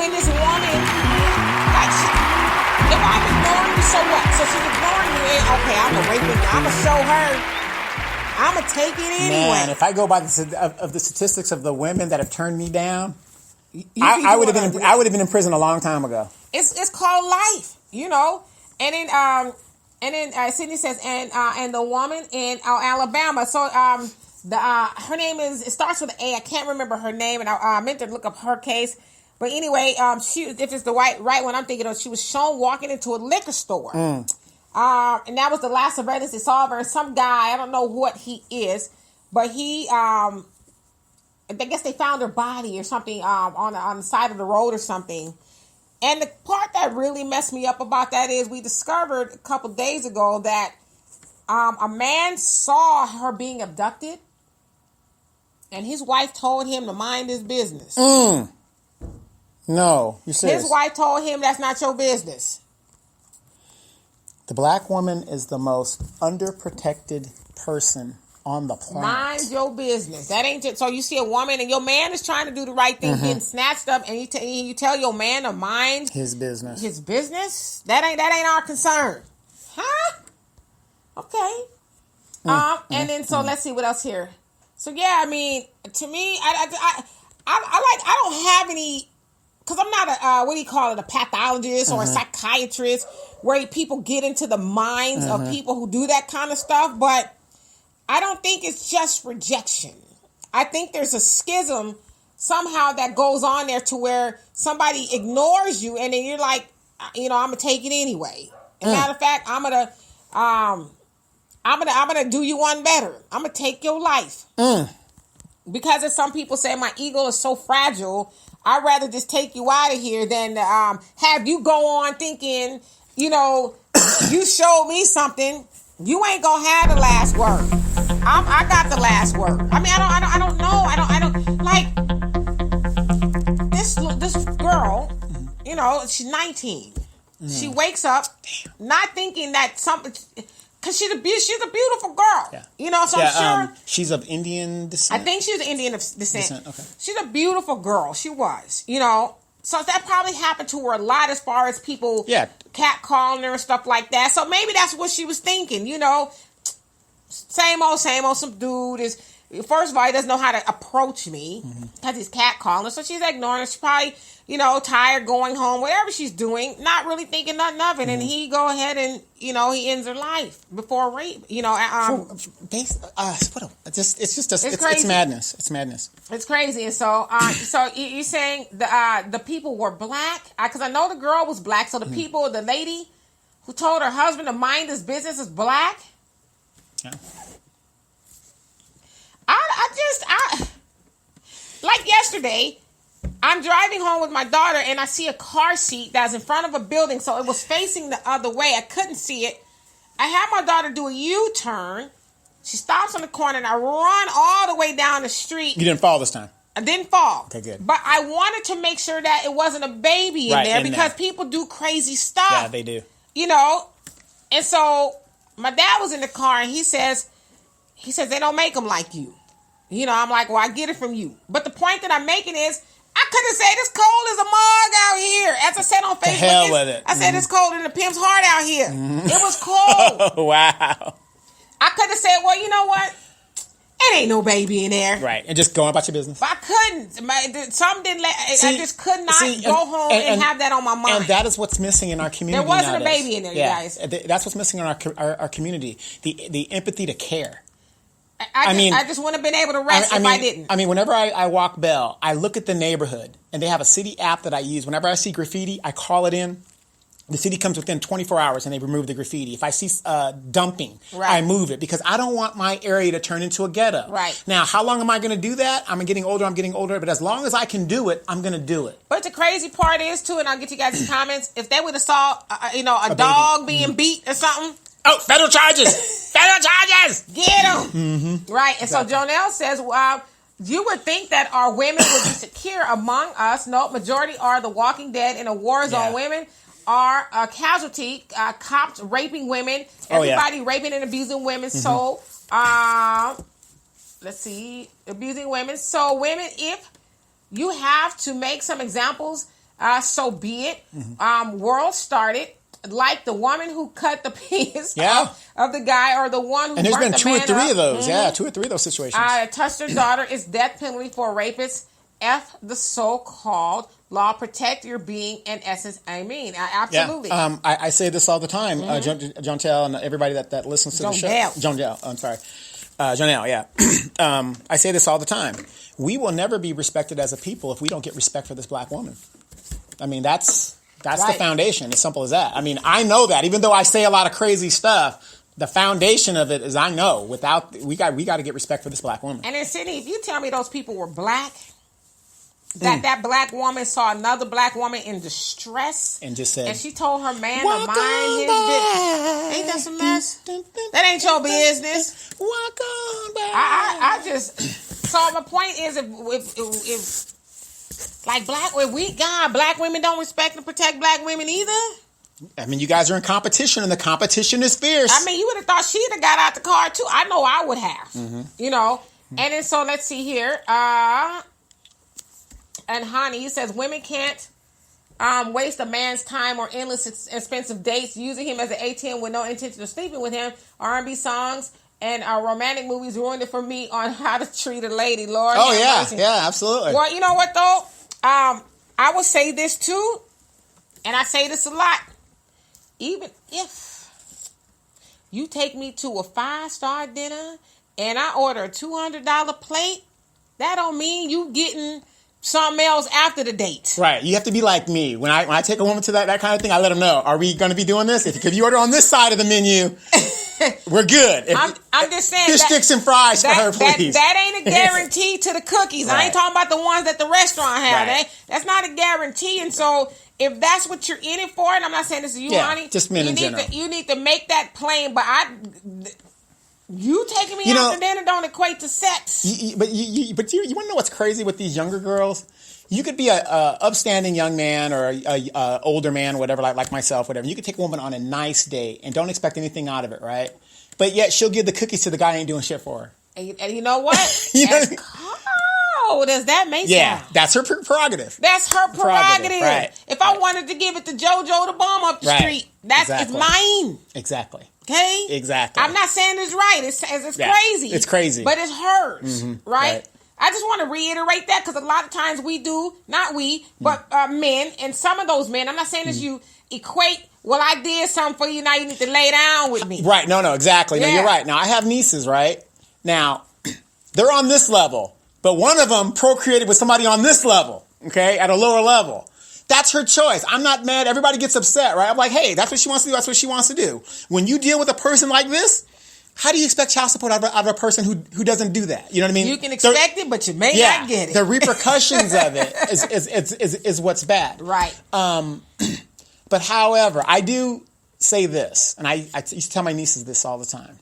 when this woman, like, if I'm ignoring you, so what? So she's ignoring me. Okay, I'm gonna rape her. I'm gonna show her. I'm gonna take it anyway. Man, if I go by the statistics of the women that have turned me down, I would have been in prison a long time ago. It's called life, you know. And then Sydney says, and the woman in Alabama. So her name is, it starts with an A. I can't remember her name, and I meant to look up her case. But anyway, if it's the right one I'm thinking of, she was shown walking into a liquor store. And that was the last surveillance they saw of her. And some guy, I don't know what he is, but he, I guess they found her body or something on the side of the road or something. And the part that really messed me up about that is we discovered a couple days ago that a man saw her being abducted, and his wife told him to mind his business. No, you serious? His wife told him that's not your business. The black woman is the most underprotected person on the planet. Mind your business. That ain't just, so you see a woman and your man is trying to do the right thing, getting snatched up, and you tell your man to mind his business. His business? That ain't our concern. Huh? Okay. And then so let's see what else here. So yeah, I mean, to me, I don't have any, because I'm not a pathologist or a psychiatrist where people get into the minds of people who do that kind of stuff, but I don't think it's just rejection. I think there's a schism somehow that goes on there to where somebody ignores you, and then you're like, I'm gonna take it anyway. As a matter of fact, I'm gonna do you one better. I'm gonna take your life. Because as some people say, my ego is so fragile, I'd rather just take you out of here than have you go on thinking, you showed me something. You ain't gonna have the last word. I got the last word. I mean, I don't know. I don't like this girl. She's 19. She wakes up not thinking that something, because she's a beautiful girl. Yeah. So I'm sure she's of Indian descent. I think she's of Indian descent. Okay. She's a beautiful girl. She was. So that probably happened to her a lot as far as people catcalling her and stuff like that. So maybe that's what she was thinking, Same old, some dude is, first of all, he doesn't know how to approach me because he's catcalling her. So she's ignoring her. She's probably, tired, going home, whatever she's doing, not really thinking nothing of it. And he go ahead and, he ends her life before rape. It's madness. It's madness. It's crazy. And so, so you're saying the people were black? Because I know the girl was black. So the lady who told her husband to mind his business is black? Yeah. I like yesterday, I'm driving home with my daughter and I see a car seat that's in front of a building. So it was facing the other way. I couldn't see it. I had my daughter do a U-turn. She stops on the corner and I run all the way down the street. You didn't fall this time? I didn't fall. Okay, good. But I wanted to make sure that it wasn't a baby in there because people do crazy stuff. Yeah, they do. And so my dad was in the car and he says they don't make them like you. I'm like, well, I get it from you. But the point that I'm making is, I could have said it's cold as a mug out here. As I said on Facebook, to hell with it. I said it's cold in the pimp's heart out here. It was cold. Oh, wow. I could have said, well, you know what? It ain't no baby in there. Right. And just going about your business. But I couldn't. Some didn't let, I just could not go home and have that on my mind. And that is what's missing in our community. There wasn't nowadays. a baby in there, you guys. That's what's missing in our community. The empathy to care. I just wouldn't have been able to rest if I didn't. I mean, whenever I walk Bell, I look at the neighborhood, and they have a city app that I use. Whenever I see graffiti, I call it in. The city comes within 24 hours, and they remove the graffiti. If I see dumping, I move it, because I don't want my area to turn into a ghetto. Right. Now, how long am I going to do that? I'm getting older, but as long as I can do it, I'm going to do it. But the crazy part is, too, and I'll get you guys' comments, if they would have saw, a dog being beat or something. Oh, federal charges! Federal charges! Get them! Right. And exactly. So Jonelle says, you would think that our women would be secure among us. No, majority are the Walking Dead in a war zone. Women are a casualty. Cops raping women. Everybody raping and abusing women. So, let's see. Abusing women. So, women, if you have to make some examples, so be it. World started. Like the woman who cut the penis of the guy, or the one who and there's been burnt two or three of those. Mm-hmm. Yeah, 2 or 3 of those situations. Touched her daughter is death penalty for a rapist. F the so-called law. Protect your being and essence. I mean, absolutely. Yeah. I say this all the time. Jontel and everybody that listens to the show. Jonel. I'm sorry. Jonelle, yeah. I say this all the time. We will never be respected as a people if we don't get respect for this black woman. I mean, that's the foundation. As simple as that. I mean, I know that. Even though I say a lot of crazy stuff, the foundation of it is I know. We got to get respect for this black woman. And then, Sydney, if you tell me those people were black, that black woman saw another black woman in distress and just said, and she told her man to mind his business. Ain't that some mess? That ain't your business. Walk on back. I just so my point is if like black women don't respect and protect black women either. I mean, you guys are in competition, and the competition is fierce. I mean, you would have thought she'd have got out the car too. I know I would have. You know. And then so let's see here. And Honey says women can't waste a man's time or endless expensive dates using him as an ATM with no intention of sleeping with him. R&B songs and romantic movies ruined it for me on how to treat a lady. Lord, oh yeah, absolutely. Well, you know what though, I would say this too, and I say this a lot. Even if you take me to a 5-star dinner and I order a $200 plate, that don't mean you getting something else after the date. Right. You have to be like me. When I take a woman to that kind of thing, I let them know, are we going to be doing this? If you order on this side of the menu, we're good. I'm just saying. Fish sticks and fries for her, please. That ain't a guarantee to the cookies. Right. I ain't talking about the ones that the restaurant have. Right. That's not a guarantee. And so if that's what you're in it for, and I'm not saying this is you, honey. Just men in general. You need to make that plain. But you taking me out to dinner don't equate to sex. But you want to know what's crazy with these younger girls? You could be a upstanding young man or a older man, whatever, like myself, whatever. You could take a woman on a nice date and don't expect anything out of it, right? But yet she'll give the cookies to the guy who ain't doing shit for her. And you know what? Does that make sense? Yeah, that's her prerogative. That's her prerogative. Right. If I wanted to give it to JoJo the bum up the street, it's mine. Exactly. Okay? Exactly. I'm not saying it's right. It's crazy. It's crazy. But it's hers, right? I just want to reiterate that because a lot of times we do, not we, but men, and some of those men, I'm not saying this, you equate, well, I did something for you, now you need to lay down with me. Right. No, exactly. Yeah. No, you're right. Now, I have nieces, right? Now, they're on this level, but one of them procreated with somebody on this level, okay, at a lower level. That's her choice. I'm not mad. Everybody gets upset, right? I'm like, hey, that's what she wants to do. That's what she wants to do. When you deal with a person like this, how do you expect child support out of a person who doesn't do that? You know what I mean? You can expect it, but you may not get it. The repercussions of it is what's bad. Right. But however, I do say this, and I used to tell my nieces this all the time.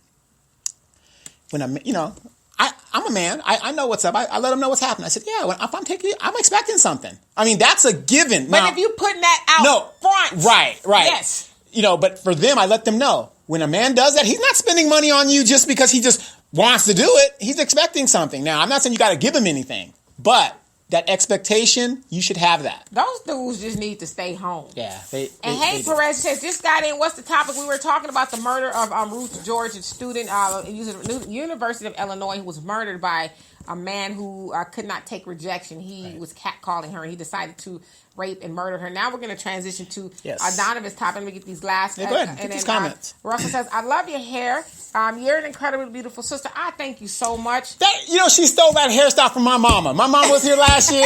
When I'm a man. I know what's up. I let them know what's happening. I said, yeah, if I'm expecting something. I mean, that's a given. But if you putting that out front. Right. Yes. But for them, I let them know. When a man does that, he's not spending money on you just because he just wants to do it. He's expecting something. Now, I'm not saying you got to give him anything, but that expectation, you should have that. Those dudes just need to stay home. Yeah. Perez says, this guy didn't, what's the topic? We were talking about the murder of Ruth George, a student at University of Illinois who was murdered by a man who could not take rejection. He was catcalling her, and he decided to rape and murder her. Now we're going to transition to Donovan's topic. Let me get these last. Go ahead. Get these comments. Russell says, I love your hair. You're an incredibly beautiful sister. I thank you so much. She stole that hairstyle from my mama. My mama was here last year.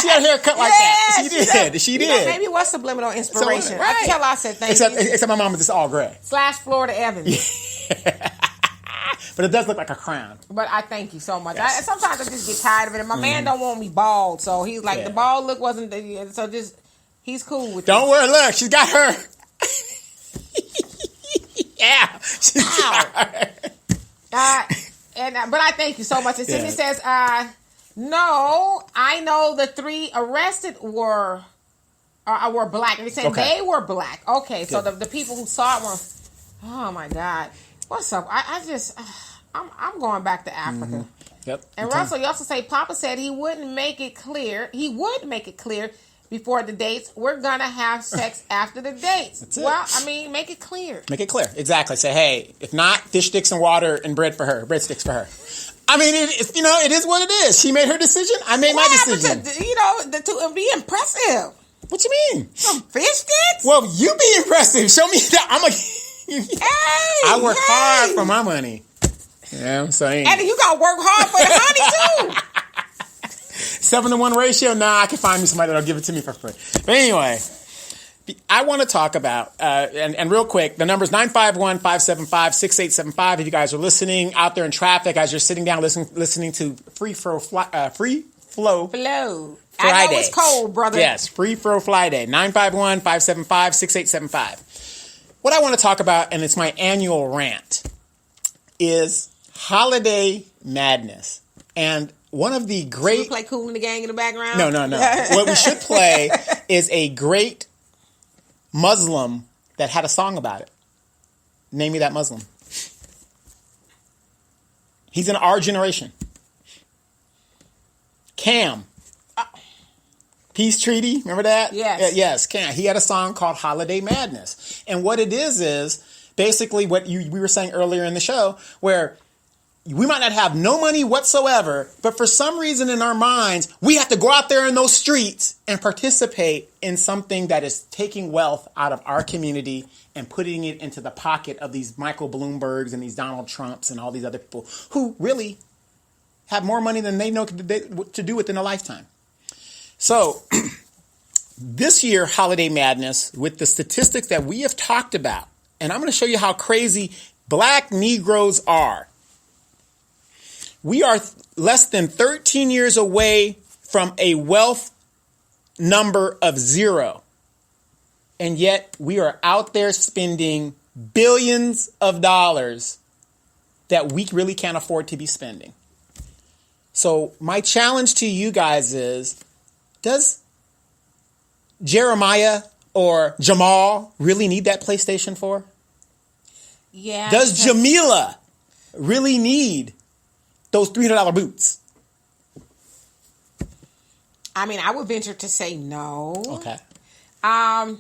She had a haircut like that. She did. Maybe it was subliminal inspiration. I tell her I said thank you. Except my mama's just all gray. / Florida Evans. But it does look like a crown. But I thank you so much. Yes. Sometimes I just get tired of it. And my man don't want me bald. So he's like, the bald look wasn't... So just... He's cool with it. Don't worry. Look, she's got her... Yeah. She's got her. But I thank you so much. And Sydney says, no, I know the 3 arrested were black. And they said they were black. Okay, so the people who saw it were... Oh, my God. What's up? I'm going back to Africa. Mm-hmm. Yep. And Russell, you also say Papa said he would make it clear before the dates. We're going to have sex after the dates. That's it. Well, I mean, make it clear. Make it clear. Exactly. Say, hey, if not, fish sticks and water and bread for her. Breadsticks for her. I mean, it is what it is. She made her decision. I made my decision. To be impressive. What you mean? Some fish sticks? Well, you be impressive. Show me that. I work hard for my money. Yeah, I'm saying. And you got to work hard for the honey, too. 7-to-1 ratio? Nah, I can find me somebody that'll give it to me for free. But anyway, I want to talk about, and real quick, the number is 951-575-6875. If you guys are listening out there in traffic, as you're sitting down listening to Free Flow Friday. I know it's cold, brother. Yes, Free Flow Friday. 951-575-6875. What I want to talk about, and it's my annual rant, is holiday madness. And one of the great... Should we play Kool and the Gang in the background? No. What we should play is a great Muslim that had a song about it. Name me that Muslim. He's in our generation. Cam. Peace Treaty, remember that? Yes. Yes, Cam. He had a song called Holiday Madness. And what it is basically what we were saying earlier in the show, where we might not have no money whatsoever, but for some reason in our minds, we have to go out there in those streets and participate in something that is taking wealth out of our community and putting it into the pocket of these Michael Bloombergs and these Donald Trumps and all these other people who really have more money than they know to do within a lifetime. So this year, Holiday Madness, with the statistics that we have talked about, and I'm going to show you how crazy Black Negroes are. We are less than 13 years away from a wealth number of 0. And yet we are out there spending billions of dollars that we really can't afford to be spending. So my challenge to you guys is, does Jeremiah or Jamal really need that PlayStation 4? Yeah. Does Jamila really need those $300 boots? I mean, I would venture to say no. Okay. And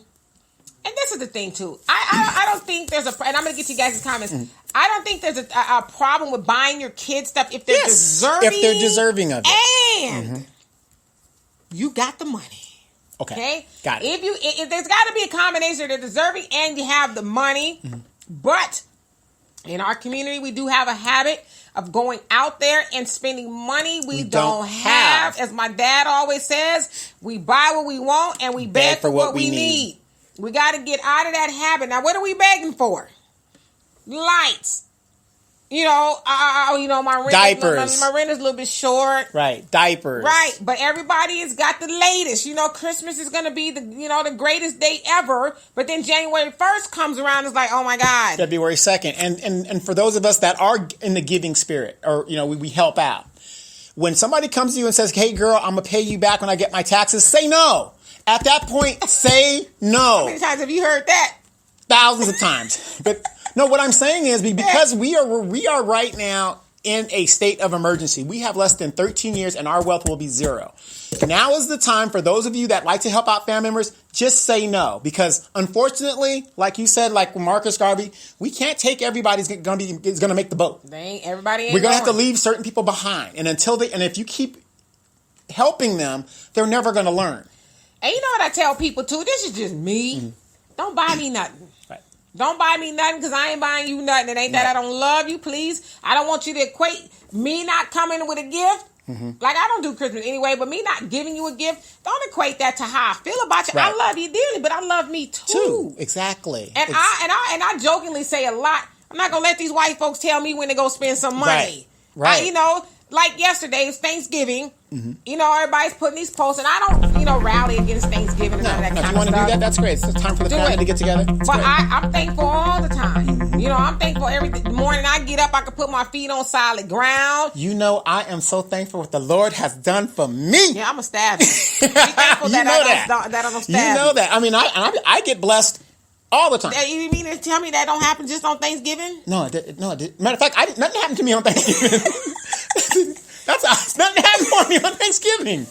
this is the thing too. I don't think there's and I'm going to get you guys' comments. I don't think there's a problem with buying your kids stuff if they're deserving. If they're deserving of it. And you got the money. Okay. Got it. If there's got to be a combination, they're deserving and you have the money. But in our community, we do have a habit of going out there and spending money we don't have. As my dad always says, we buy what we want and we beg for what we need. We got to get out of that habit. Now, what are we begging for? Lights. My rent diapers. My rent is a little bit short. Right, diapers. Right, but everybody has got the latest. Christmas is going to be the greatest day ever. But then January 1st comes around, it's like, oh my God. February 2nd. And for those of us that are in the giving spirit, or we help out. When somebody comes to you and says, hey girl, I'm going to pay you back when I get my taxes, say no. At that point, say no. How many times have you heard that? Thousands of times. But no, what I'm saying is because we are right now in a state of emergency. We have less than 13 years and our wealth will be 0. Now is the time for those of you that like to help out family members, just say no. Because unfortunately, like you said, like Marcus Garvey, we can't take everybody's going to make the boat. Everybody ain't We're going to have to going. leave certain people behind. And and if you keep helping them, they're never going to learn. And you know what I tell people too? This is just me. Don't buy me nothing. Right. Don't buy me nothing because I ain't buying you nothing. It ain't that I don't love you, please. I don't want you to equate me not coming with a gift. Like, I don't do Christmas anyway, but me not giving you a gift, don't equate that to how I feel about you. Right. I love you dearly, but I love me too. Exactly. And I jokingly say a lot. I'm not gonna let these white folks tell me when to go spend some money. Right. Like yesterday, it's Thanksgiving. Everybody's putting these posts, and I don't, rally against Thanksgiving and all that kind of stuff. If you want to do that, that's great. It's time for the family to get together. But I'm thankful all the time. I'm thankful every morning I get up, I can put my feet on solid ground. I am so thankful what the Lord has done for me. Yeah, I'm a stab you. Be thankful that I don't stab you. Know that. I mean, I get blessed all the time. You mean to tell me that don't happen just on Thanksgiving? No, it did. Matter of fact, nothing happened to me on Thanksgiving. Nothing happened for me on Thanksgiving.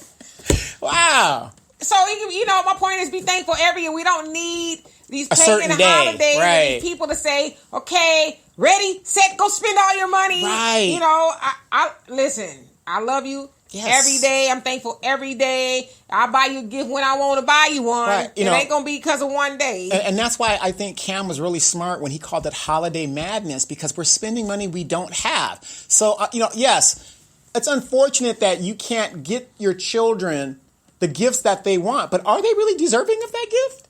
Wow. So, my point is be thankful every year. We don't need these pagan holidays and these people to say, okay, ready, set, go spend all your money. Right. I listen, I love you. Yes. Every day, I'm thankful every day. I'll buy you a gift when I want to buy you one. Right. It ain't going to be because of one day. And that's why I think Cam was really smart when he called it holiday madness, because we're spending money we don't have. So, yes, it's unfortunate that you can't get your children the gifts that they want, but are they really deserving of that gift?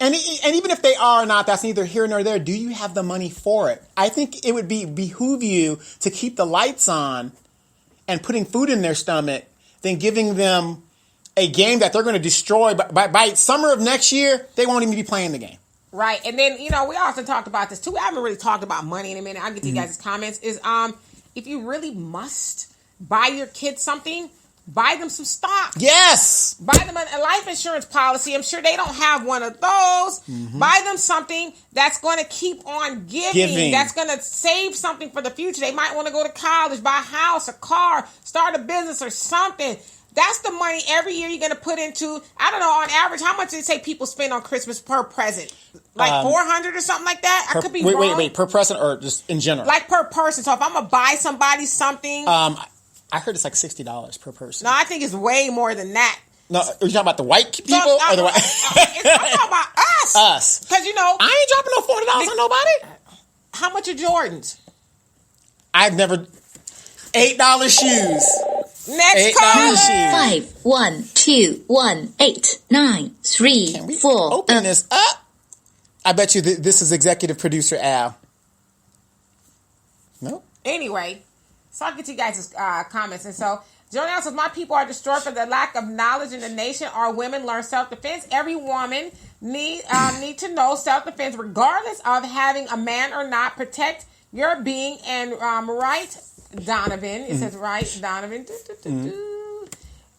And even if they are or not, that's neither here nor there. Do you have the money for it? I think it would behoove you to keep the lights on and putting food in their stomach than giving them a game that they're going to destroy. By summer of next year, they won't even be playing the game. Right. And then, we also talked about this too. We haven't really talked about money in a minute. I'll get to you guys' comments. Is if you really must buy your kids something, buy them some stock. Yes. Buy them a life insurance policy. I'm sure they don't have one of those. Mm-hmm. Buy them something that's going to keep on giving. That's going to save something for the future. They might want to go to college, buy a house, a car, start a business or something. That's the money every year you're going to put into, I don't know, on average, how much did it say people spend on Christmas per present? Like $400 or something like that? I could be wrong. Wait, per present or just in general? Like per person. So if I'm going to buy somebody something... I heard it's like $60 per person. No, I think it's way more than that. No, are you talking about the white people or the white? I'm talking about us. Us. Because, I ain't dropping no $400 on nobody. How much are Jordans? I've never... $8 shoes. Next caller. 5 1 2 1 8 9 3 Can we 4. Open this up. I bet you this is executive producer Al. No. Anyway, so I'll get to you guys' comments. And so, Jonelle says, my people are destroyed for the lack of knowledge in the nation. Our women learn self-defense. Every woman need to know self-defense, regardless of having a man or not. Protect your being. And right, Donovan. It says right, Donovan.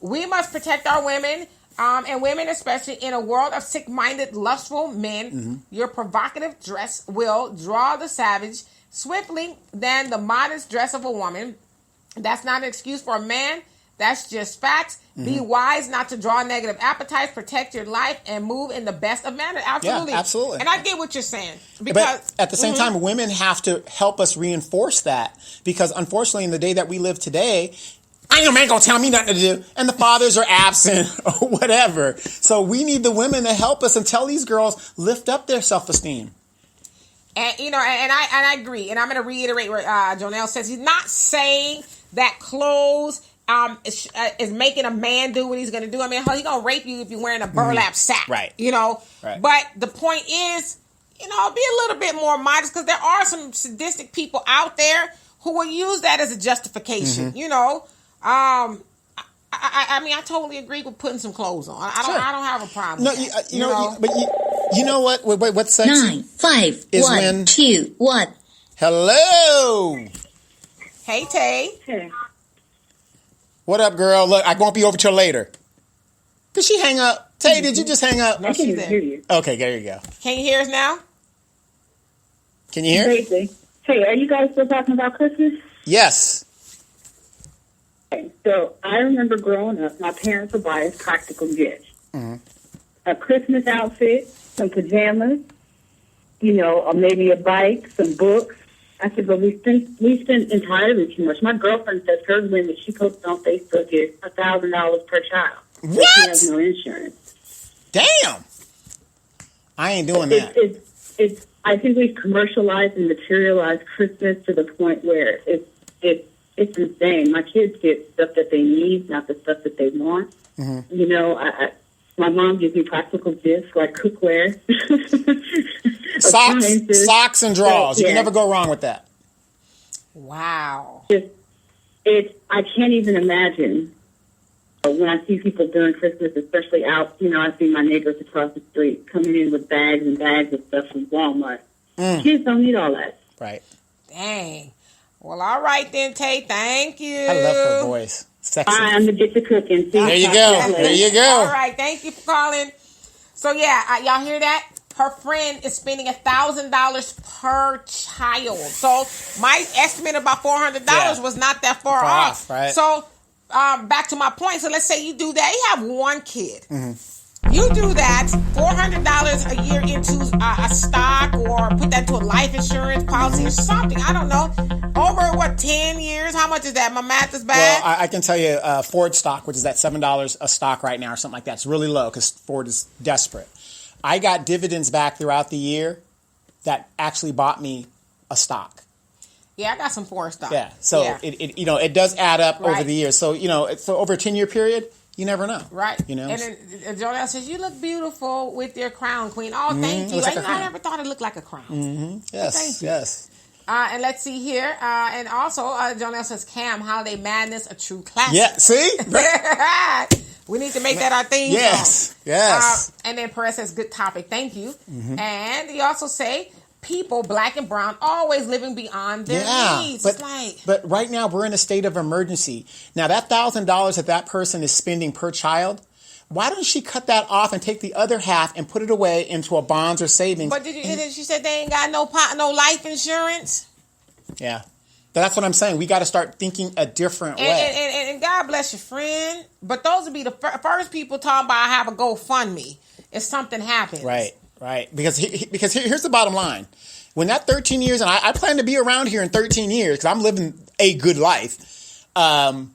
We must protect our women, and women especially, in a world of sick-minded, lustful men. Your provocative dress will draw the savage swiftly than the modest dress of a woman. That's not an excuse for a man. That's just facts. Be wise not to draw negative appetites. Protect your life and move in the best of manner. Absolutely. Yeah, absolutely. And I get what you're saying. Because, but at the same time, women have to help us reinforce that. Because unfortunately, in the day that we live today, ain't no man gonna tell me nothing to do. And the fathers are absent or whatever. So we need the women to help us and tell these girls, lift up their self-esteem. And, and I agree. And I'm going to reiterate what Jonelle says. He's not saying that clothes is making a man do what he's going to do. I mean, he's going to rape you if you're wearing a burlap sack. Right. Right. But the point is, be a little bit more modest, because there are some sadistic people out there who will use that as a justification. I mean, I totally agree with putting some clothes on. I don't have a problem. No, with that, but you know what? What's sexy? 9 5 1 2 1. Hello. Hey, Tay. Hey. What up, girl? Look, I won't be over till later. Did she hang up? Tay, did you just hang up? No, she's there. Hear you. Okay, there you go. Can you hear us now? Can you hear? Crazy. Hey, are you guys still talking about Christmas? Yes. Okay, so I remember growing up, my parents would buy us practical gifts. A Christmas outfit, some pajamas, or maybe a bike, some books. I said, but we spent entirely too much. My girlfriend says her limit she posted on Facebook is $1,000 per child. What? She has no insurance. Damn. I ain't doing that. It's. I think we've commercialized and materialized Christmas to the point where it's insane. My kids get stuff that they need, not the stuff that they want. My mom gives me practical gifts like cookware, socks and drawers. You can never go wrong with that. Wow. I can't even imagine when I see people during Christmas, especially out. I see my neighbors across the street coming in with bags and bags of stuff from Walmart. Kids don't need all that. Right. Dang. Well, all right then, Tay. Thank you. I love her voice. Sexy. I'm going to get to cooking. There you go. There you go. All right. Thank you for calling. So, yeah, y'all hear that? Her friend is spending $1,000 per child. So, my estimate about $400 was not that far off. Right. So, back to my point. So let's say you do that. You have one kid. You do that, $400 a year into a stock, or put that into a life insurance policy or something. I don't know. Over 10 years? How much is that? My math is bad. Well, I can tell you Ford stock, which is at $7 a stock right now or something like that. It's really low because Ford is desperate. I got dividends back throughout the year that actually bought me a stock. Yeah, I got some Ford stock. Yeah, so it does add up over the years. So so over a 10-year period, you never know. Right. You know. And then Jonelle says, "You look beautiful with your crown, Queen." Oh, thank you. I never thought it looked like a crown. Yes. Thank you. Yes. And let's see here. And also, Jonelle says, "Cam, Holiday Madness, a true classic." Yeah. See. We need to make that our theme Yes. song. Yes. And then Perez says, "Good topic. Thank you." And he also say, "People, black and brown, always living beyond their needs." But right now we're in a state of emergency. Now that $1,000 that person is spending per child, why don't she cut that off and take the other half and put it away into a bonds or savings? But she said they ain't got no life insurance. Yeah. That's what I'm saying. We got to start thinking a different way. And God bless your friend. But those would be the first people talking about have a GoFundMe if something happens. Right. Because here's the bottom line. When that 13 years, and I plan to be around here in 13 years because I'm living a good life. When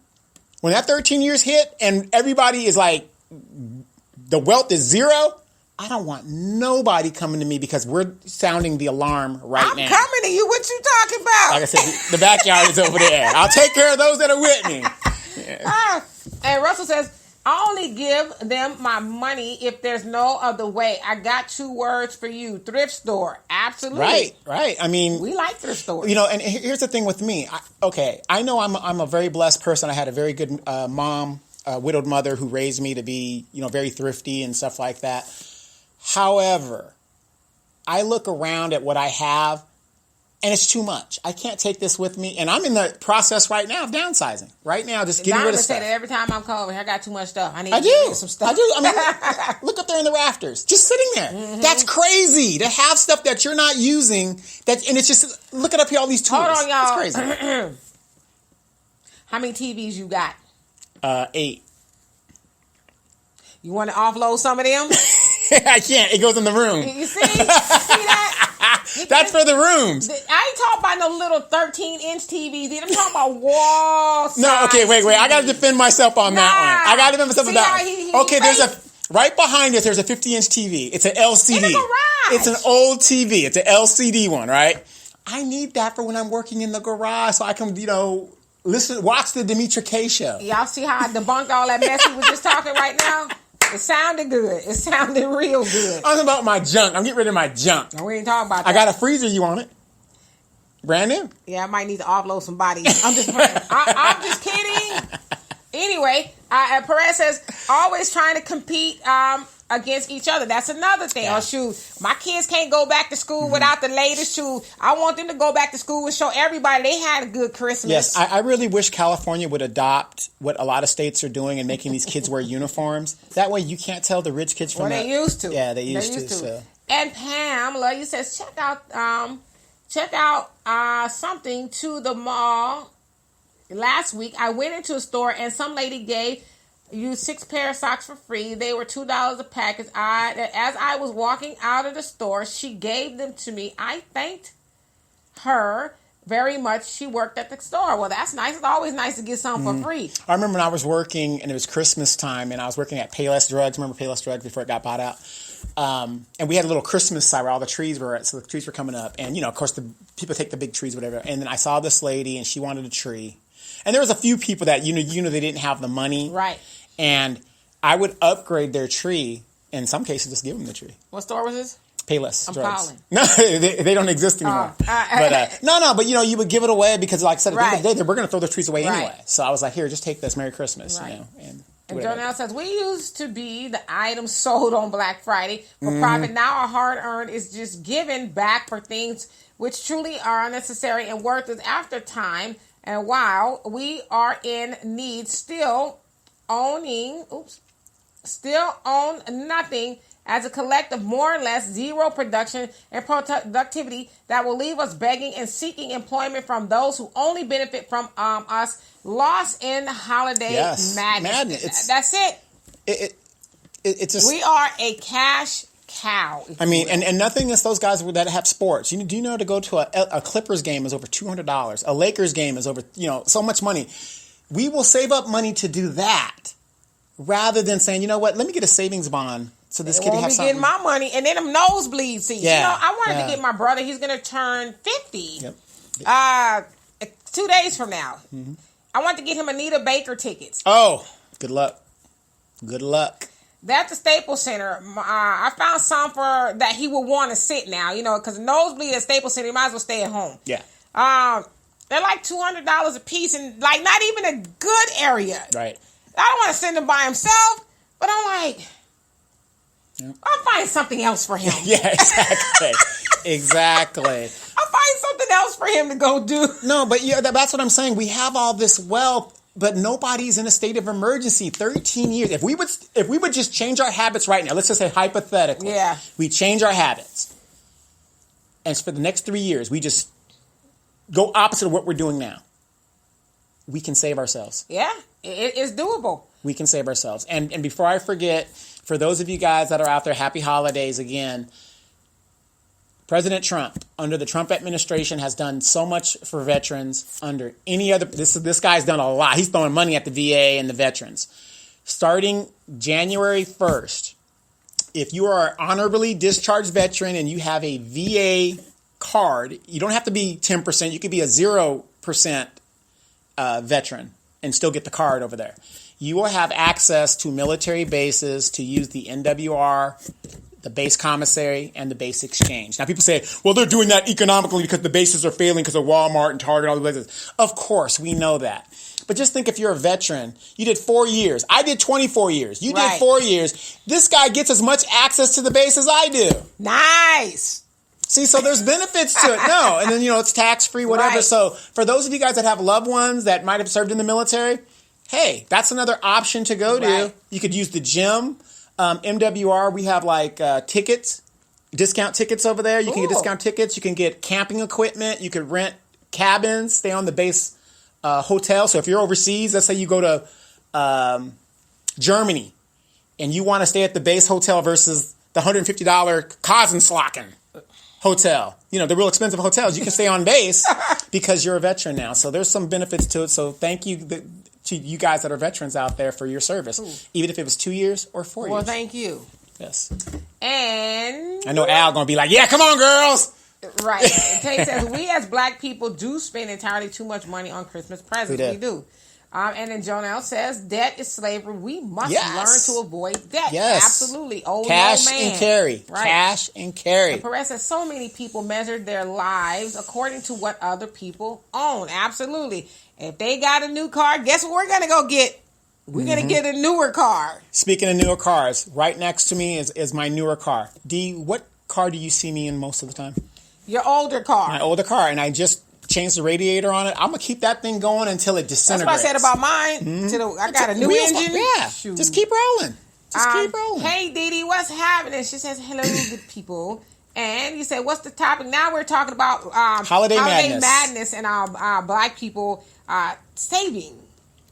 that 13 years hit and everybody is like, the wealth is zero, I don't want nobody coming to me because we're sounding the alarm now. I'm coming to you. What you talking about? Like I said, the backyard is over there. I'll take care of those that are with me. Yeah. And Russell says, "I only give them my money if there's no other way. I got 2 words for you. Thrift store." Absolutely. Right. I mean, we like thrift stores. You know, and here's the thing with me. I know I'm a very blessed person. I had a very good mom, widowed mother who raised me to be, very thrifty and stuff like that. However, I look around at what I have, and it's too much. I can't take this with me, and I'm in the process right now of downsizing. Right now, just getting rid of stuff. Say that every time I'm coming over here, I got too much stuff. I do. Get some stuff. I do. I mean, look up there in the rafters, just sitting there. That's crazy to have stuff that you're not using. And it's just look it up here. All these tools. Hold on, y'all. It's crazy. How many TVs you got? 8. You want to offload some of them? I can't. It goes in the room. You see that? That's for the rooms. I ain't talking about no little 13-inch TVs. I'm talking about wall size. No, okay, wait. I got to defend myself on that one. I got to defend myself on that one. Okay, right behind us, there's a 50-inch TV. It's an LCD. In the garage. It's an old TV. It's an LCD one, right? I need that for when I'm working in the garage so I can, watch the Demetra K show. Y'all see how I debunked all that mess we was just talking right now? It sounded good. It sounded real good. I'm about my junk. I'm getting rid of my junk. No, we ain't talking about that. I got a freezer. You want it? Brand new? Yeah, I might need to offload some bodies. I'm just I'm just kidding. Anyway, Perez says, always trying to compete against each other. That's another thing. Yeah. Oh, shoot. My kids can't go back to school without the latest shoe. I want them to go back to school and show everybody they had a good Christmas. Yes, I really wish California would adopt what a lot of states are doing and making these kids wear uniforms. That way you can't tell the rich kids from they used to. Yeah, they used to. So. And Pam, love you, says, check out something to the mall. Last week, I went into a store and some lady gave you 6 pair of socks for free. They were $2 a package. As I was walking out of the store, she gave them to me. I thanked her very much. She worked at the store. Well, that's nice. It's always nice to get something for free. I remember when I was working, and it was Christmas time, and I was working at Payless Drugs. Remember Payless Drugs before it got bought out? And we had a little Christmas side where all the trees were at, so the trees were coming up. And, of course, the people take the big trees, whatever. And then I saw this lady, and she wanted a tree. And there was a few people that, they didn't have the money. Right. And I would upgrade their tree. In some cases, just give them the tree. What store was this? Payless I'm Drugs. calling. No, they don't exist anymore. But you would give it away because, like I said, at the end of the day, we're going to throw the trees away anyway. So I was like, here, just take this. Merry Christmas. Right. And Jonelle says, we used to be the items sold on Black Friday for profit. Now our hard-earned is just given back for things which truly are unnecessary and worthless after time. And while we are in need, still own nothing as a collective more or less zero production and productivity that will leave us begging and seeking employment from those who only benefit from us. Lost in holiday madness. That's it. It's just, we are a cash cow. I mean, and nothing against those guys that have sports. Do you know to go to a Clippers game is over $200? A Lakers game is over, so much money. We will save up money to do that rather than saying, you know what, let me get a savings bond so this kid have something. Getting my money and then them nosebleed seats. Yeah, I wanted to get my brother. He's going to turn 50. Yep. 2 days from now. Mm-hmm. I want to get him Anita Baker tickets. Oh, good luck. Good luck. They're at the Staples Center. I found some for that he would want to sit now, because nosebleed at Staples Center, he might as well stay at home. Yeah. They're like $200 a piece and like not even a good area. Right. I don't want to send him by himself, but I'm like, I'll find something else for him. Yeah, exactly. Exactly. I'll find something else for him to go do. No, but that's what I'm saying. We have all this wealth, but nobody's in a state of emergency. 13 years. If we would just change our habits right now, let's just say hypothetically, we change our habits, and for the next 3 years, we just go opposite of what we're doing now, we can save ourselves. Yeah, it's doable. We can save ourselves. And before I forget, for those of you guys that are out there, happy holidays again. President Trump, under the Trump administration, has done so much for veterans. Under any other, this guy's done a lot. He's throwing money at the VA and the veterans. Starting January 1st, if you are an honorably discharged veteran and you have a VA card, you don't have to be 10%. You could be a 0% veteran and still get the card over there. You will have access to military bases to use the NWR, the base commissary, and the base exchange. Now, people say, well, they're doing that economically because the bases are failing because of Walmart and Target and all the places. Of course, we know that. But just think if you're a veteran, you did 4 years. I did 24 years. You did 4 years. This guy gets as much access to the base as I do. Nice. See, so there's benefits to it. No, and then, it's tax-free, whatever. Right. So for those of you guys that have loved ones that might have served in the military, hey, that's another option to go to. Right. You could use the gym. MWR, we have tickets, discount tickets over there. You can get discount tickets. You can get camping equipment. You could rent cabins, stay on the base hotel. So if you're overseas, let's say you go to Germany and you want to stay at the base hotel versus the $150 Kosenslaken hotel, the real expensive hotels, you can stay on base because you're a veteran now. So there's some benefits to it. So thank you to you guys that are veterans out there for your service, even if it was 2 years or 4 years. Well, thank you. Yes. And I know Al going to be like, yeah, come on, girls. Right. And Tate says, we as black people do spend entirely too much money on Christmas presents. We do. And then Jonelle says, debt is slavery. We must learn to avoid debt. Yes. Absolutely. Oh, cash no, man. and carry. Right. Cash and carry. And Perez says, so many people measure their lives according to what other people own. Absolutely. If they got a new car, guess what we're going to go get? We're going to get a newer car. Speaking of newer cars, right next to me is my newer car. D, what car do you see me in most of the time? Your older car. My older car. And I just changed the radiator on it. I'm going to keep that thing going until it disintegrates. That's what I said about mine. Mm-hmm. I got a new engine. Yeah. Shoot. Just keep rolling. Keep rolling. Hey, Didi, what's happening? She says, hello, good people. And you said, what's the topic? Now we're talking about Holiday madness and our black people saving.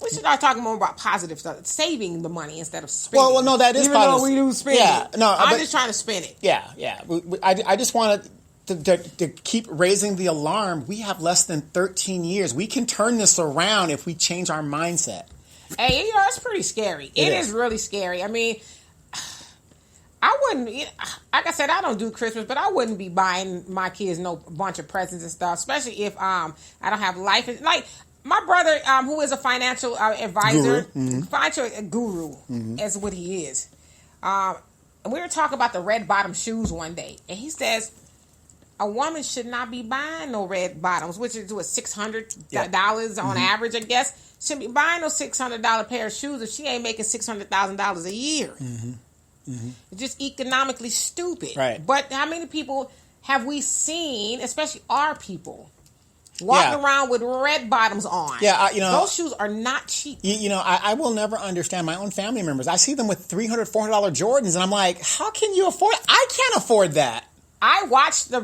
We should start talking more about positive stuff. Saving the money instead of spending. Well, no, that is even positive. Even though we do spend it. No, I'm just trying to spend it. Yeah. I just want to keep raising the alarm. We have less than 13 years. We can turn this around if we change our mindset. Hey, it's pretty scary. It is really scary. I mean, I wouldn't, like I said, I don't do Christmas, but I wouldn't be buying my kids no bunch of presents and stuff, especially if I don't have life. Like, my brother, who is a financial advisor, financial guru, is what he is. And we were talking about the red bottom shoes one day, and he says a woman should not be buying no red bottoms, which is $600 on average, I guess. Shouldn't be buying no $600 pair of shoes if she ain't making $600,000 a year. It's just economically stupid. Right. But how many people have we seen, especially our people, walking around with red bottoms on. Yeah, those shoes are not cheap. I will never understand my own family members. I see them with $300, $400 Jordans, and I'm like, how can you afford it? I can't afford that. I watched the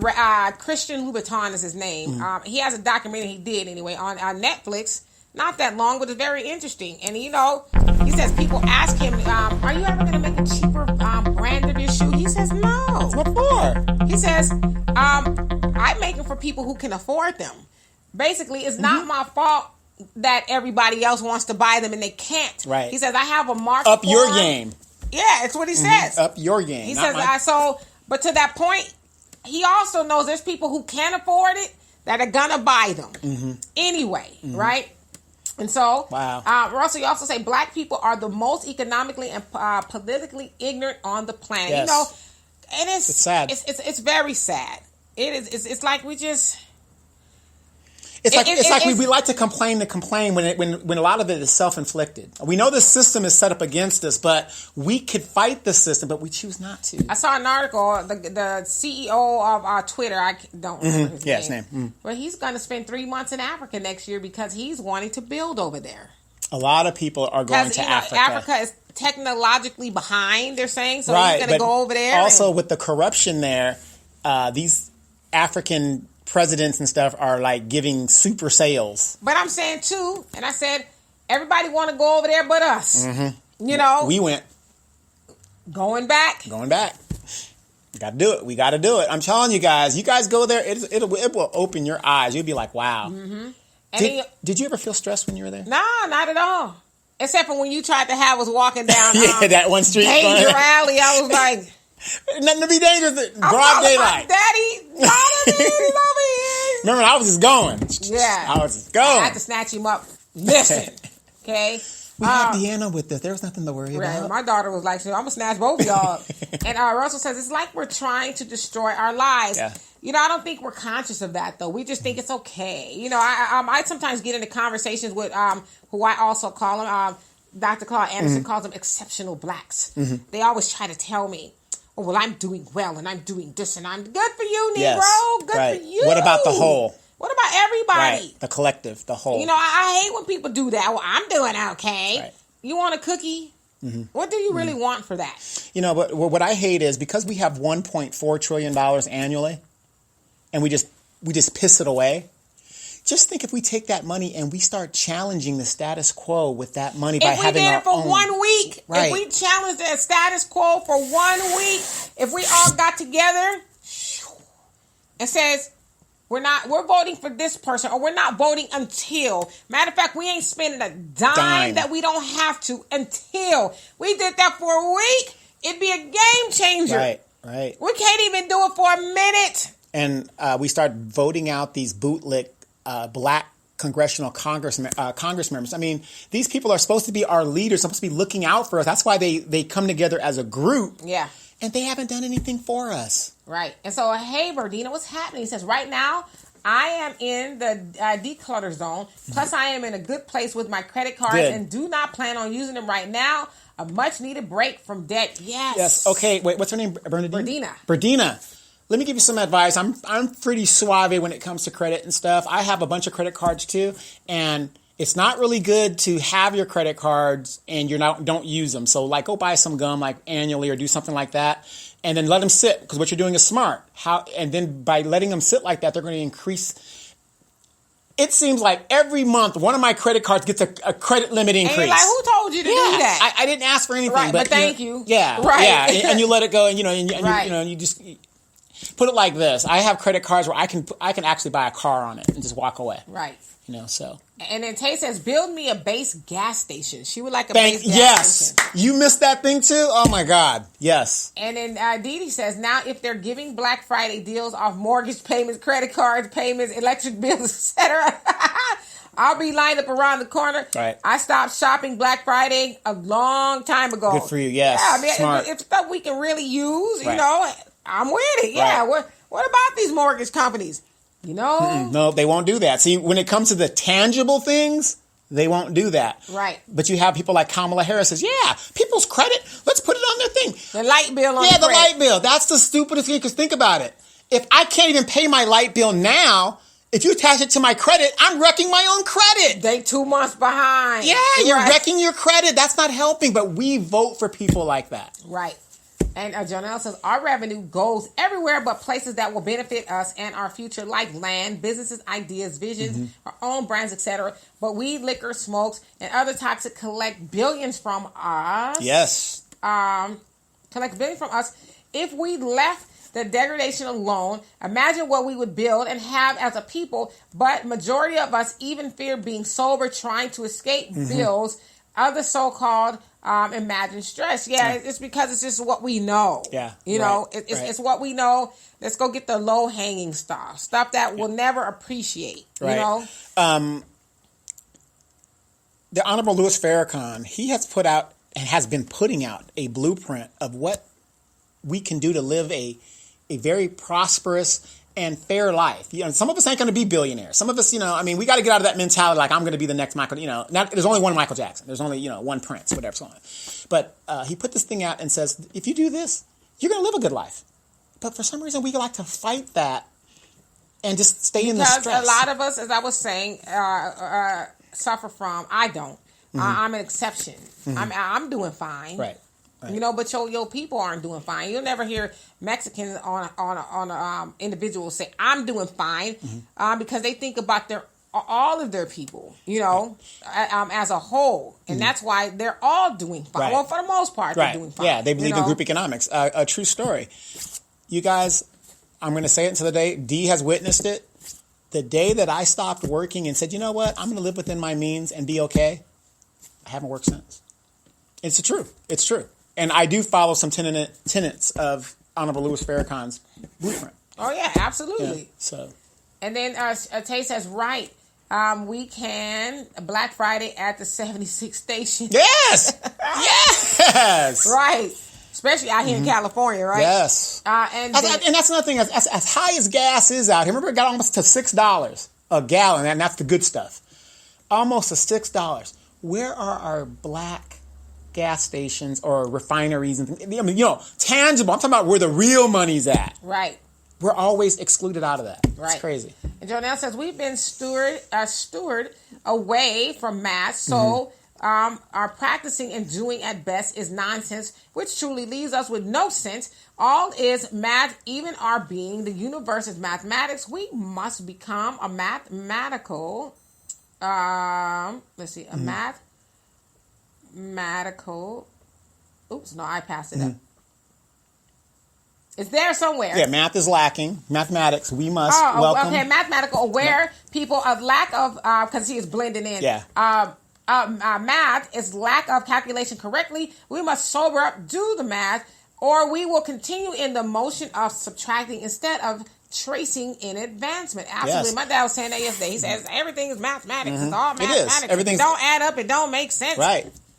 Christian Louboutin is his name. He has a documentary he did anyway on Netflix. Not that long, but it's very interesting. And he says people ask him, "Are you ever going to make a cheaper brand of your shoe?" He says, "No." What for? He says, "I make them for people who can afford them." Basically, it's not my fault that everybody else wants to buy them and they can't. Right. He says, "I have a market up for your them." game. Yeah, it's what he says. Up your game. He says, but to that point, he also knows there's people who can't afford it that are gonna buy them anyway, right? And so, Russell, you also say black people are the most economically and politically ignorant on the planet. Yes. And it's sad. It's very sad. It is. It's like we just. We like to complain when a lot of it is self-inflicted. We know the system is set up against us, but we could fight the system, but we choose not to. I saw an article. The CEO of Twitter, I don't remember his name. But he's going to spend 3 months in Africa next year because he's wanting to build over there. A lot of people are going to Africa. Africa is technologically behind, they're saying, so he's going to go over there. Also, with the corruption there, these African presidents and stuff are like giving super sales. But I'm saying too, and I said everybody want to go over there but us. We went going back. Got to do it. We got to do it. I'm telling you guys. You guys go there. It will open your eyes. You'll be like, wow. Did you ever feel stressed when you were there? No, not at all. Except for when you tried to have us walking down that one street Danger Alley. I was like. Nothing to be dangerous. Broad daylight. Daddy, over here. Remember, I was just going. Yeah. I was just going. I had to snatch him up. Listen. Okay. We had Deanna with us. There was nothing to worry about. My daughter was like, I'm going to snatch both of y'all. And Russell says, it's like we're trying to destroy our lives. Yeah. I don't think we're conscious of that, though. We just think it's okay. I sometimes get into conversations with who I also call them, Dr. Claude Anderson calls them exceptional blacks. They always try to tell me, oh, well, I'm doing well, and I'm doing this, and I'm good for you, Negro. Yes, good for you. What about the whole? What about everybody? Right. The collective, the whole. I hate when people do that. Well, I'm doing okay. Right. You want a cookie? What do you really want for that? But what I hate is because we have $1.4 trillion annually, and we just piss it away. Just think if we take that money and we start challenging the status quo with that money by having our own. If we did it for 1 week, if we challenged the status quo for 1 week, if we all got together and says, we're voting for this person, or we're not voting until. Matter of fact, we ain't spending a dime that we don't have to until. We did that for a week, it'd be a game changer. Right. We can't even do it for a minute. And we start voting out these bootlick black congressional Congress members. I mean, these people are supposed to be our leaders, supposed to be looking out for us. That's why they come together as a group. Yeah. And they haven't done anything for us. Right. And so, hey, Berdina, what's happening? He says, right now, I am in the declutter zone. Plus, I am in a good place with my credit cards and do not plan on using them right now. A much-needed break from debt. Yes. Okay. Wait, what's her name? Berdina. Let me give you some advice. I'm pretty suave when it comes to credit and stuff. I have a bunch of credit cards too, and it's not really good to have your credit cards and don't use them. So like go buy some gum like annually or do something like that, and then let them sit because what you're doing is smart. And then by letting them sit like that, they're going to increase. It seems like every month one of my credit cards gets a credit limit increase. And you're like, who told you to do that? I didn't ask for anything, right, but thank you. Yeah, right. Yeah, and you let it go, and you just. Put it like this: I have credit cards where I can actually buy a car on it and just walk away. Right. So. And then Tay says, "Build me a base gas station." She would like a base gas station. You missed that thing too. Oh my God! Yes. And then Didi says, "Now if they're giving Black Friday deals off mortgage payments, credit cards payments, electric bills, etc." I'll be lined up around the corner. Right. I stopped shopping Black Friday a long time ago. Good for you. Yes. Yeah, I mean, smart. If stuff we can really use, right. I'm with it. Yeah. Right. What about these mortgage companies? No, they won't do that. See, when it comes to the tangible things, they won't do that. Right. But you have people like Kamala Harris says, yeah, people's credit, let's put it on their thing. The light bill on the light bill. That's the stupidest thing, because think about it. If I can't even pay my light bill now, If you attach it to my credit, I'm wrecking my own credit. They 2 months behind. Yeah, you're wrecking your credit. That's not helping, but we vote for people like that. Right. And Jonelle says, our revenue goes everywhere but places that will benefit us and our future, like land, businesses, ideas, visions, our own brands, etc. But weed, liquor, smokes, and other toxic collect billions from us. Yes. Collect billions from us. If we left the degradation alone, imagine what we would build and have as a people. But majority of us even fear being sober, trying to escape bills, other so-called imagined stress. It's because it's just what we know. You know, it's what we know. Let's go get the low-hanging stuff that we'll never appreciate. You know, the Honorable Louis Farrakhan, he has put out and has been putting out a blueprint of what we can do to live a very prosperous and fair life. You know, some of us ain't going to be billionaires. Some of us, you know, I mean, we got to get out of that mentality like I'm going to be the next Michael, you know, there's only one Michael Jackson. There's only, you know, one Prince, whatever, so on. But he put this thing out and says, if you do this, you're going to live a good life. But for some reason, we like to fight that and just stay in the stress. Because a lot of us, as I was saying, suffer from, I don't. I'm an exception. I'm doing fine. Right. You know, but your people aren't doing fine. You'll never hear Mexicans on individuals say, "I'm doing fine," because they think about all of their people. You know, as a whole, and that's why they're all doing fine. Well, for the most part, they're doing fine. Yeah, they believe in group economics. A true story. You guys, I'm going to say it until the day Dee has witnessed it. The day that I stopped working and said, you know what, I'm going to live within my means and be okay, I haven't worked since. It's true. It's true. And I do follow some tenets of Honorable Louis Farrakhan's blueprint. Oh, yeah, absolutely. Yeah, so. And then Tay says, right, we can Black Friday at the 76 station. Yes! Yes! Right. Especially out here in California, right? Yes. And that's another thing. As high as gas is out here, remember it got almost to $6 a gallon, and that's the good stuff. Almost to $6. Where are our black gas stations or refineries and I mean, you know, tangible. I'm talking about where the real money's at. Right. We're always excluded out of that. Right. It's crazy. And Jonelle says we've been steward away from math, so our practicing and doing at best is nonsense, which truly leaves us with no sense. All is math, even our being. The universe is mathematics. We must become a mathematical. Mathematical. Oops, no, I passed it up. It's there somewhere. Yeah, math is lacking. Mathematics, we must welcome. Okay, mathematical aware people of lack of, because he is blending in. Yeah. Math is lack of calculation correctly. We must sober up, do the math, or we will continue in the motion of subtracting instead of tracing in advancement. Absolutely. Yes. My dad was saying that yesterday. He says everything is mathematics. It's all mathematics. It is. Everything's... It don't add up. It don't make sense.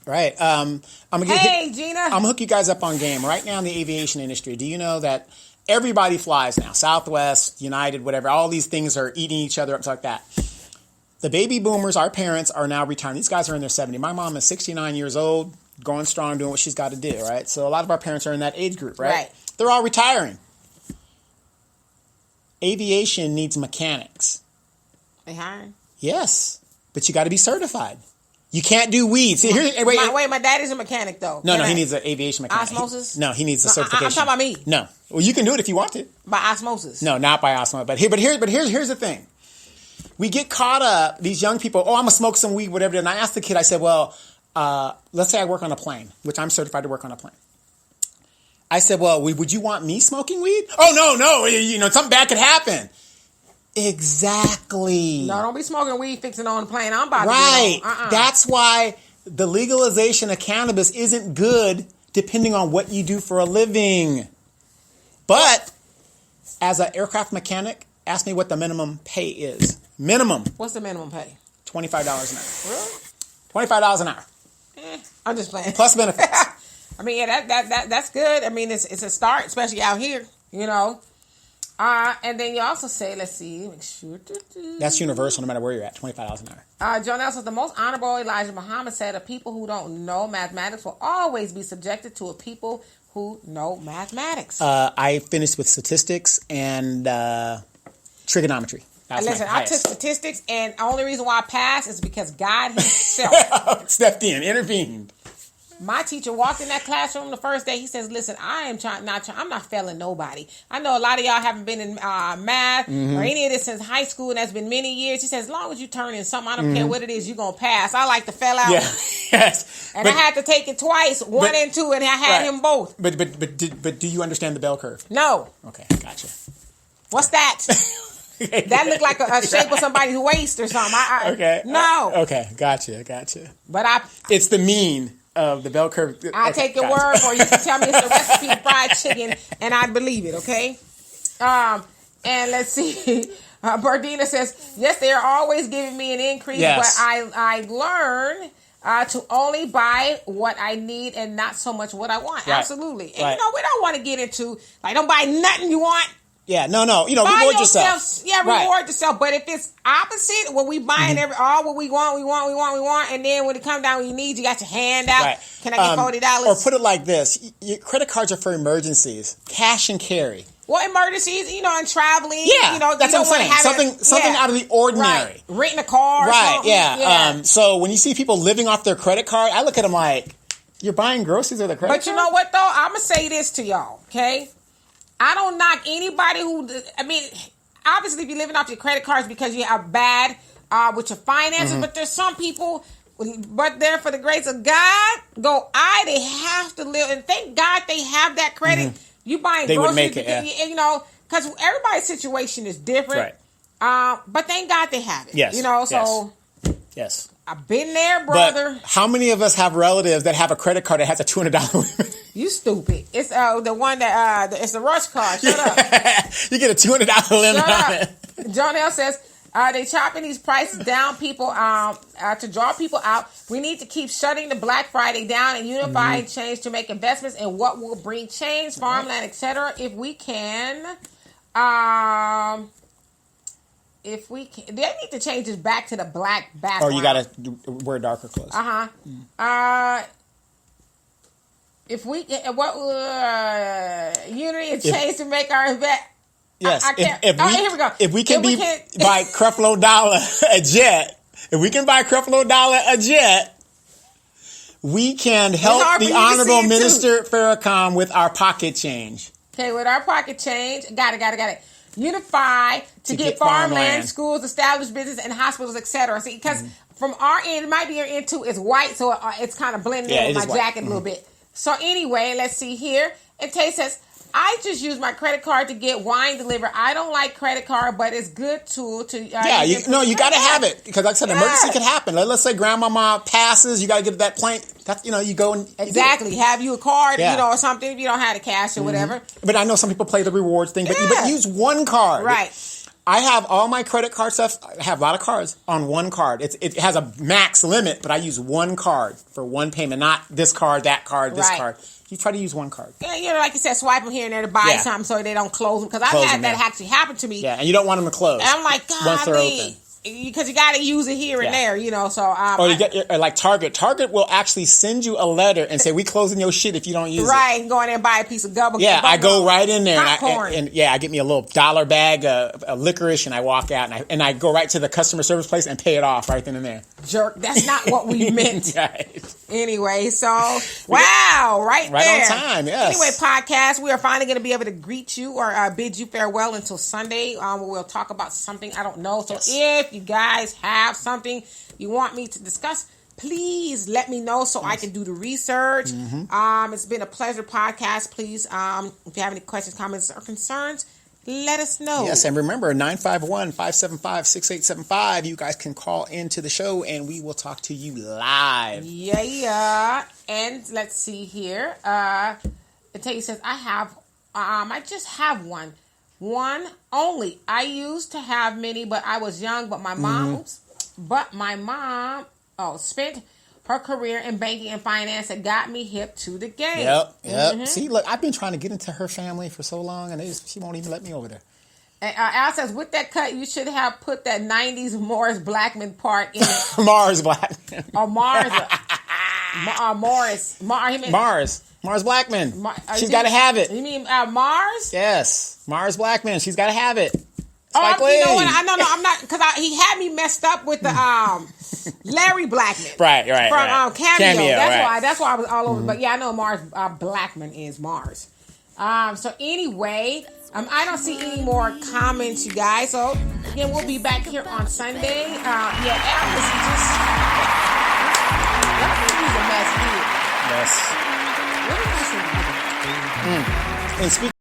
Right. I'm gonna Gina. I'm gonna hook you guys up on game right now in the aviation industry. Do you know that everybody flies now? Southwest, United, whatever. All these things are eating each other up like that. The baby boomers, our parents, are now retiring. These guys are in their 70s. My mom is 69 years old, going strong, doing what she's got to do. Right. So a lot of our parents are in that age group. Right. They're all retiring. Aviation needs mechanics. They hiring? Yes, but you got to be certified. You can't do weed. See, my daddy's a mechanic, though. No, he needs an aviation mechanic. Osmosis? He needs a certification. I'm talking about me. No. Well, you can do it if you want to. By osmosis? No, not by osmosis. But here's the thing. We get caught up, these young people, I'm going to smoke some weed, whatever. And I asked the kid, I said, well, let's say I work on a plane, which I'm certified to work on a plane. I said, well, would you want me smoking weed? Oh, no. You know, something bad could happen. Exactly. No, don't be smoking weed fixing on the plane. I'm about to Right. get on. That's why the legalization of cannabis isn't good depending on what you do for a living. But as an aircraft mechanic, ask me what the minimum pay is. Minimum. What's the minimum pay? $25 an hour. Really? $25 an hour. I'm just playing. Plus benefits. I mean, yeah, that's good. I mean, it's a start, especially out here, you know. And then you also say, let's see, make sure. That's universal no matter where you're at, $25 an hour. John Nelson, the most honorable Elijah Muhammad said, a people who don't know mathematics will always be subjected to a people who know mathematics. I finished with statistics and trigonometry. Listen, I took statistics, and the only reason why I passed is because God himself stepped in, intervened. My teacher walked in that classroom the first day. He says, listen, I'm not failing nobody. I know a lot of y'all haven't been in math or any of this since high school, and that's been many years. He says, as long as you turn in something, I don't care what it is, you're going to pass. I like to fail out. Yeah. Yes. And I had to take it twice, one and two, and I had him both. But do you understand the bell curve? No. Okay, gotcha. What's that? That looked like a shape of somebody's waist or something. Okay. No. Okay, gotcha. But it's the mean of the bell curve. I take your word for it. You can tell me it's the recipe for fried chicken, and I'd believe it, okay? And let's see. Berdina says, yes, they are always giving me an increase, but I learn to only buy what I need and not so much what I want. Right. Absolutely. And, we don't want to get into, don't buy nothing you want. Yeah, no. Reward yourself. Yeah, reward yourself. But if it's opposite, when we buying what we want, and then when it comes down when you need, you got your hand out. Right. Can I get $40? Or put it like this: your credit cards are for emergencies, cash and carry. Well, emergencies, and traveling. Yeah, that's what I'm saying. Something out of the ordinary. Right. Renting a car. Right. Or something. Yeah. So when you see people living off their credit card, I look at them like, you're buying groceries with a credit card. But you know what though? I'm gonna say this to y'all, okay? I don't knock anybody obviously if you're living off your credit cards because you are bad with your finances, but there's some people, but they're for the grace of God, they have to live, and thank God they have that credit. You buying they groceries, would make it, because everybody's situation is different. Right. But thank God they have it. Yes. So. Yes. I've been there, brother. But how many of us have relatives that have a credit card that has a $200 limit? You stupid. It's the one that it's the rush card. Shut up. You get a $200 limit on it. Jonelle says, they chopping these prices down, people, to draw people out. We need to keep shutting the Black Friday down and unifying change to make investments in what will bring change, farmland, etc. If we can, they need to change this back to the black background. Or you gotta wear darker clothes. If we can, unity and change to make our invest. Yes. Here we go. If we can buy Creflo Dollar a jet, we can help the Honorable Minister Farrakhan with our pocket change. Okay, with our pocket change, got it. Unify to get farmland, schools, established business, and hospitals, etc. See, because from our end, it might be your end too. It's white, so it's kind of blending in with my jacket a little bit. So anyway, let's see here. And Tay says, I just use my credit card to get wine delivered. I don't like credit card, but it's good tool to. You got to have it because, like I said, an emergency could happen. Let's say grandmama passes, you got to get to that plane. That's you go and exactly have you a card, or something if you don't have the cash or whatever. But I know some people play the rewards thing, but use one card, right? I have all my credit card stuff. I have a lot of cards on one card. It has a max limit, but I use one card for one payment, not this card, that card, this card. You try to use one card. Yeah, like you said, swipe them here and there to buy something so they don't close them. Because I've had that actually happen to me. Yeah, and you don't want them to close. And I'm like, God, once they're open. Because you got to use it here and there, so... like Target. Target will actually send you a letter and say, we closing your shit if you don't use it. Right, and go in there and buy a piece of gum. Yeah, I go right in there and I get me a little $1 bag of licorice and I walk out and I go right to the customer service place and pay it off right then and there. Jerk, that's not what we meant. Right. Anyway, so, right there. Right on time, yes. Anyway, podcast, we are finally going to be able to greet you or bid you farewell until Sunday. We'll talk about something, I don't know. So if you guys have something you want me to discuss, please let me know so I can do the research. It's been a pleasure podcast. Please, if you have any questions, comments, or concerns, let us know. Yes, and remember, 951-575-6875. You guys can call into the show and we will talk to you live. Yeah. And let's see here. It says, I just have one. One only. I used to have many, but I was young. But my mom, spent her career in banking and finance and got me hip to the game. Yep. See, look, I've been trying to get into her family for so long, and she won't even let me over there. And Al says, with that cut, you should have put that 90s Morris Blackman part in it. Mars Blackman. Or Mars. Mars Blackman. She's got to have it. You mean Mars? Yes. Mars Blackman. She's got to have it. Spike Lee. You know what? I'm not, because he had me messed up with the Larry Blackman. Right. From Cameo. That's why I was all over. Mm-hmm. But yeah, I know Mars Blackman is Mars. So anyway, I don't see any more comments, you guys. So again, we'll be back here on Sunday. Alice is just he's a mess. Yes. What is this? And speaking